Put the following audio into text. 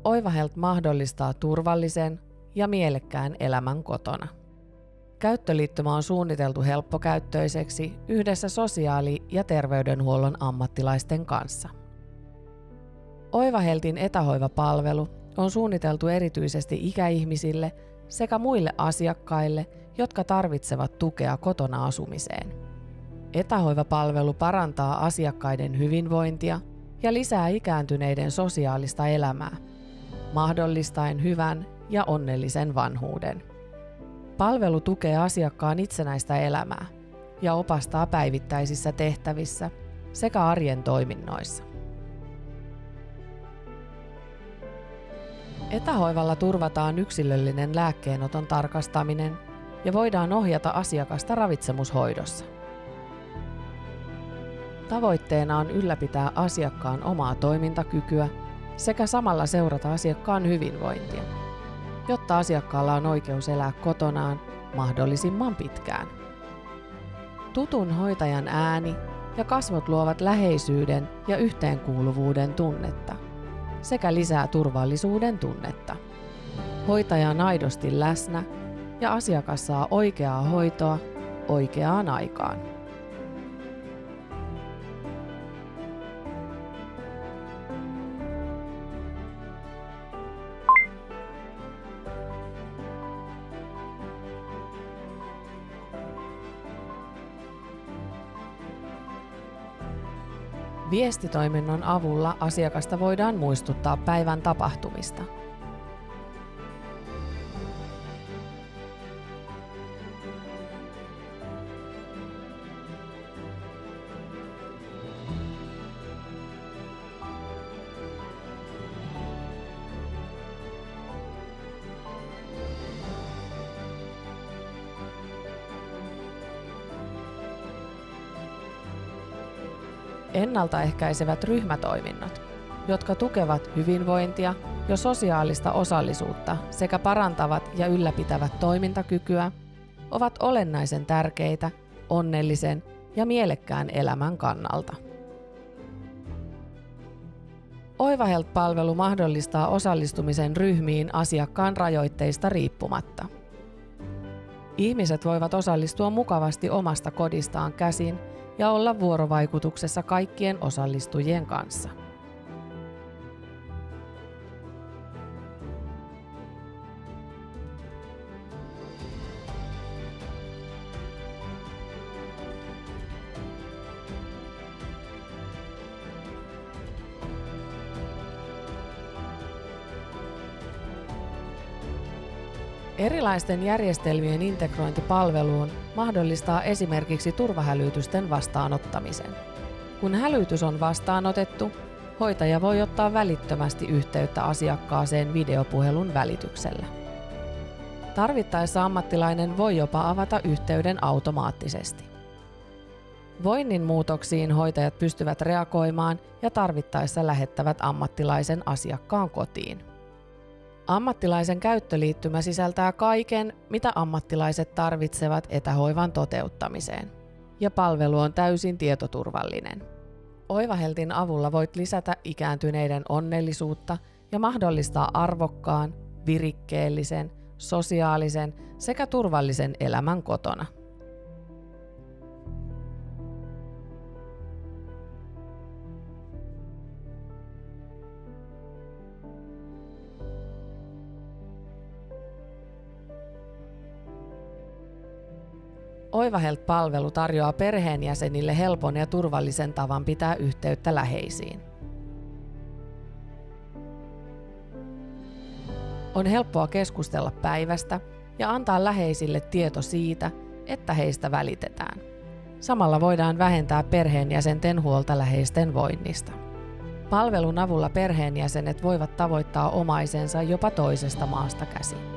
Oiva Health mahdollistaa turvallisen ja mielekkään elämän kotona. Käyttöliittymä on suunniteltu helppokäyttöiseksi yhdessä sosiaali- ja terveydenhuollon ammattilaisten kanssa. Oiva Healthin etähoivapalvelu on suunniteltu erityisesti ikäihmisille sekä muille asiakkaille, jotka tarvitsevat tukea kotona asumiseen. Etähoivapalvelu parantaa asiakkaiden hyvinvointia ja lisää ikääntyneiden sosiaalista elämää, mahdollistaen hyvän ja onnellisen vanhuuden. Palvelu tukee asiakkaan itsenäistä elämää ja opastaa päivittäisissä tehtävissä sekä arjen toiminnoissa. Etähoivalla turvataan yksilöllinen lääkkeenoton tarkastaminen ja voidaan ohjata asiakasta ravitsemushoidossa. Tavoitteena on ylläpitää asiakkaan omaa toimintakykyä sekä samalla seurata asiakkaan hyvinvointia, jotta asiakkaalla on oikeus elää kotonaan mahdollisimman pitkään. Tutun hoitajan ääni ja kasvot luovat läheisyyden ja yhteenkuuluvuuden tunnetta sekä lisää turvallisuuden tunnetta. Hoitaja on aidosti läsnä ja asiakas saa oikeaa hoitoa oikeaan aikaan. Viestitoiminnon avulla asiakasta voidaan muistuttaa päivän tapahtumista. Ennaltaehkäisevät ryhmätoiminnot, jotka tukevat hyvinvointia ja sosiaalista osallisuutta sekä parantavat ja ylläpitävät toimintakykyä, ovat olennaisen tärkeitä onnellisen ja mielekkään elämän kannalta. Oiva Health-palvelu mahdollistaa osallistumisen ryhmiin asiakkaan rajoitteista riippumatta. Ihmiset voivat osallistua mukavasti omasta kodistaan käsin ja olla vuorovaikutuksessa kaikkien osallistujien kanssa. Erilaisten järjestelmien integrointi palveluun mahdollistaa esimerkiksi turvahälytysten vastaanottamisen. Kun hälytys on vastaanotettu, hoitaja voi ottaa välittömästi yhteyttä asiakkaaseen videopuhelun välityksellä. Tarvittaessa ammattilainen voi jopa avata yhteyden automaattisesti. Voinnin muutoksiin hoitajat pystyvät reagoimaan ja tarvittaessa lähettävät ammattilaisen asiakkaan kotiin. Ammattilaisen käyttöliittymä sisältää kaiken, mitä ammattilaiset tarvitsevat etähoivan toteuttamiseen, ja palvelu on täysin tietoturvallinen. Oiva Healthin avulla voit lisätä ikääntyneiden onnellisuutta ja mahdollistaa arvokkaan, virikkeellisen, sosiaalisen sekä turvallisen elämän kotona. Oiva Health-palvelu tarjoaa perheenjäsenille helpon ja turvallisen tavan pitää yhteyttä läheisiin. On helppoa keskustella päivästä ja antaa läheisille tieto siitä, että heistä välitetään. Samalla voidaan vähentää perheenjäsenten huolta läheisten voinnista. Palvelun avulla perheenjäsenet voivat tavoittaa omaisensa jopa toisesta maasta käsin.